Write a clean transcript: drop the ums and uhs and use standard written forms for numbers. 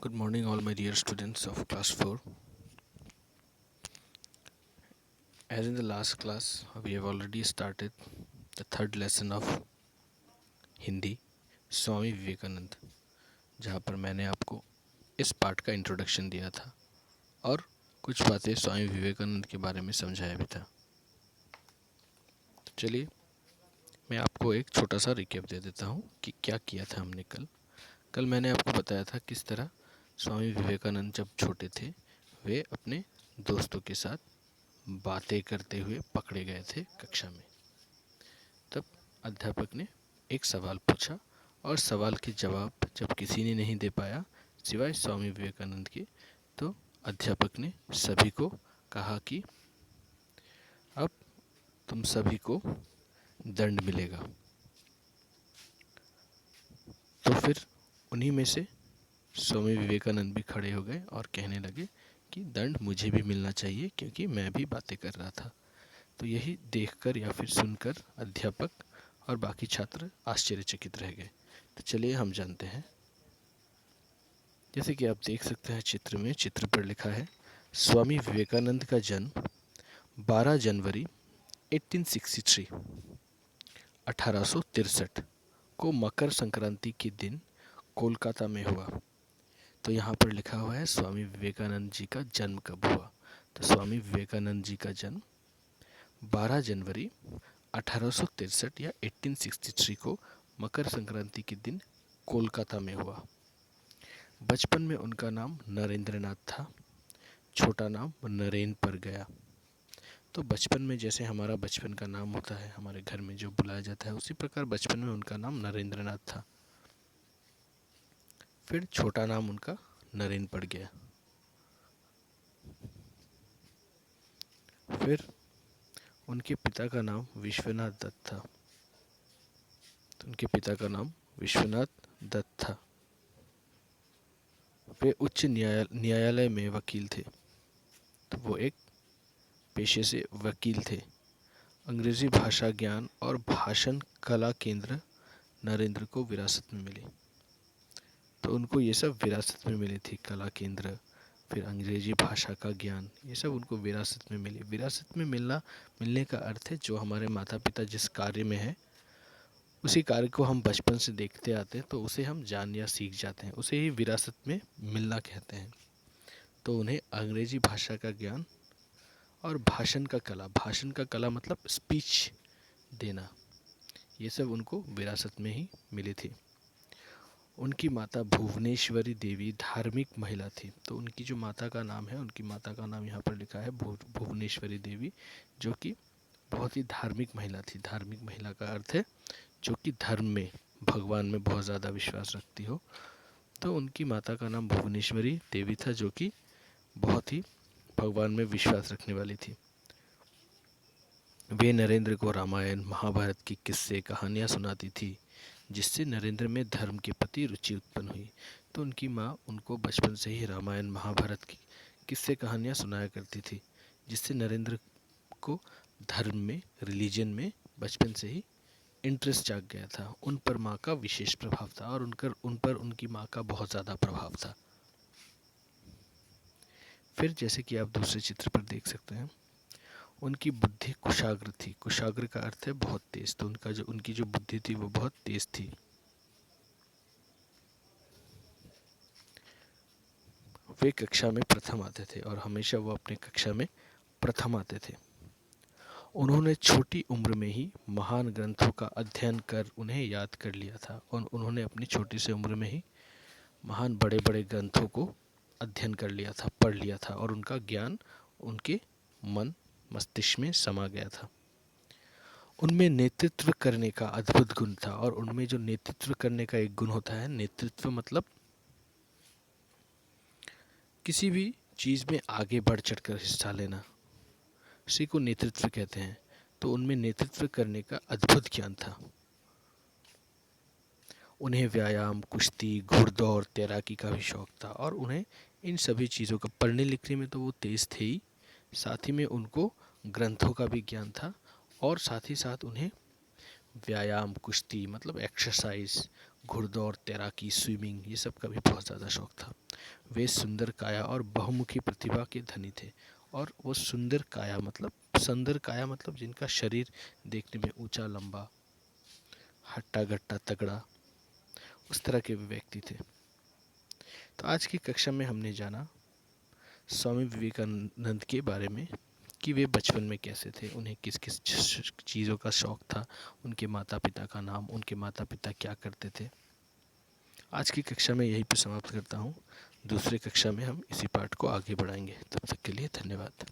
Good morning, all my dear students of class 4. As in the last class, we have already started the third lesson of Hindi Swami Vivekananda, जहाँ पर मैंने आपको इस part का introduction दिया था और कुछ बातें स्वामी विवेकानंद के बारे में समझाया भी था। तो चलिए मैं आपको एक छोटा सा रिकैप दे देता हूँ कि क्या किया था हमने कल मैंने आपको बताया था किस तरह स्वामी विवेकानंद जब छोटे थे वे अपने दोस्तों के साथ बातें करते हुए पकड़े गए थे कक्षा में। तब अध्यापक ने एक सवाल पूछा और सवाल के जवाब जब किसी ने नहीं दे पाया सिवाय स्वामी विवेकानंद के, तो अध्यापक ने सभी को कहा कि अब तुम सभी को दंड मिलेगा। तो फिर उन्हीं में से स्वामी विवेकानंद भी खड़े हो गए और कहने लगे कि दंड मुझे भी मिलना चाहिए क्योंकि मैं भी बातें कर रहा था। तो यही देखकर या फिर सुनकर अध्यापक और बाकी छात्र आश्चर्यचकित रह गए। तो चलिए हम जानते हैं। जैसे कि आप देख सकते हैं चित्र पर लिखा है स्वामी विवेकानंद का जन्म 12 जनवरी 1863 को मकर संक्रांति के दिन कोलकाता में हुआ। तो यहाँ पर लिखा हुआ है स्वामी विवेकानंद जी का जन्म कब हुआ। तो स्वामी विवेकानंद जी का जन्म 12 जनवरी 1863 या 1863 को मकर संक्रांति के दिन कोलकाता में हुआ। बचपन में उनका नाम नरेंद्रनाथ था, छोटा नाम नरेन पर गया। तो बचपन में जैसे हमारा बचपन का नाम होता है, हमारे घर में जो बुलाया जाता है, उसी प्रकार बचपन में उनका नाम नरेंद्रनाथ था। फिर छोटा नाम उनका नरेन पड़ गया। फिर उनके पिता का नाम विश्वनाथ दत्त था। तो उनके पिता का नाम विश्वनाथ दत्त था। वे उच्च न्यायालय में वकील थे। तो वो एक पेशे से वकील थे। अंग्रेजी भाषा ज्ञान और भाषण कला केंद्र नरेंद्र को विरासत में मिली। तो उनको ये सब विरासत में मिली थी, कला केंद्र, फिर अंग्रेजी भाषा का ज्ञान, ये सब उनको विरासत में मिली। विरासत में मिलने का अर्थ है जो हमारे माता पिता जिस कार्य में है उसी कार्य को हम बचपन से देखते आते हैं, तो उसे हम जान या सीख जाते हैं, उसे ही विरासत में मिलना कहते हैं। तो उन्हें अंग्रेजी भाषा का ज्ञान और भाषण का कला मतलब स्पीच देना, ये सब उनको विरासत में ही मिली थी। उनकी माता भुवनेश्वरी देवी धार्मिक महिला थी। तो उनकी जो माता का नाम है, उनकी माता का नाम यहाँ पर लिखा है भुवनेश्वरी देवी, जो कि बहुत ही धार्मिक महिला थी। धार्मिक महिला का अर्थ है जो कि धर्म में, भगवान में बहुत ज़्यादा विश्वास रखती हो। तो उनकी माता का नाम भुवनेश्वरी देवी था, जो कि बहुत ही भगवान में विश्वास रखने वाली थी। वे नरेंद्र को रामायण महाभारत की किस्से कहानियाँ सुनाती थी, जिससे नरेंद्र में धर्म के प्रति रुचि उत्पन्न हुई। तो उनकी माँ उनको बचपन से ही रामायण महाभारत की किस्से कहानियाँ सुनाया करती थी, जिससे नरेंद्र को धर्म में, रिलीजन में बचपन से ही इंटरेस्ट जाग गया था। उन पर माँ का विशेष प्रभाव था और उन पर उनकी माँ का बहुत ज़्यादा प्रभाव था। फिर जैसे कि आप दूसरे चित्र पर देख सकते हैं, उनकी बुद्धि कुशाग्र थी। कुशाग्र का अर्थ है बहुत तेज। तो उनकी जो बुद्धि थी वो बहुत तेज थी। वे कक्षा में प्रथम आते थे और हमेशा वो अपने कक्षा में प्रथम आते थे। उन्होंने छोटी उम्र में ही महान ग्रंथों का अध्ययन कर उन्हें याद कर लिया था और उन्होंने अपनी छोटी सी उम्र में ही महान बड़े बड़े ग्रंथों को अध्ययन कर लिया था, पढ़ लिया था, और उनका ज्ञान उनके मन मस्तिष्क में समा गया था। उनमें नेतृत्व करने का अद्भुत गुण था। और उनमें जो नेतृत्व करने का एक गुण होता है, नेतृत्व मतलब किसी भी चीज़ में आगे बढ़ चढ़कर हिस्सा लेना, उसी को नेतृत्व कहते हैं। तो उनमें नेतृत्व करने का अद्भुत ज्ञान था। उन्हें व्यायाम, कुश्ती, घुड़दौड़, तैराकी का भी शौक था और उन्हें इन सभी चीज़ों का, पढ़ने लिखने में तो वो तेज़ थे ही, साथ ही में उनको ग्रंथों का भी ज्ञान था और साथ ही साथ उन्हें व्यायाम, कुश्ती मतलब एक्सरसाइज, घुड़दौड़, तैराकी, स्विमिंग, ये सब का भी बहुत ज़्यादा शौक था। वे सुंदर काया और बहुमुखी प्रतिभा के धनी थे। और वो सुंदर काया मतलब जिनका शरीर देखने में ऊंचा लंबा हट्टा गट्टा तगड़ा, उस तरह के व्यक्ति थे। तो आज की कक्षा में हमने जाना स्वामी विवेकानंद के बारे में कि वे बचपन में कैसे थे, उन्हें किस किस चीज़ों का शौक़ था, उनके माता पिता का नाम, उनके माता पिता क्या करते थे। आज की कक्षा में यहीं पर समाप्त करता हूँ। दूसरे कक्षा में हम इसी पाठ को आगे बढ़ाएंगे। तब तक के लिए धन्यवाद।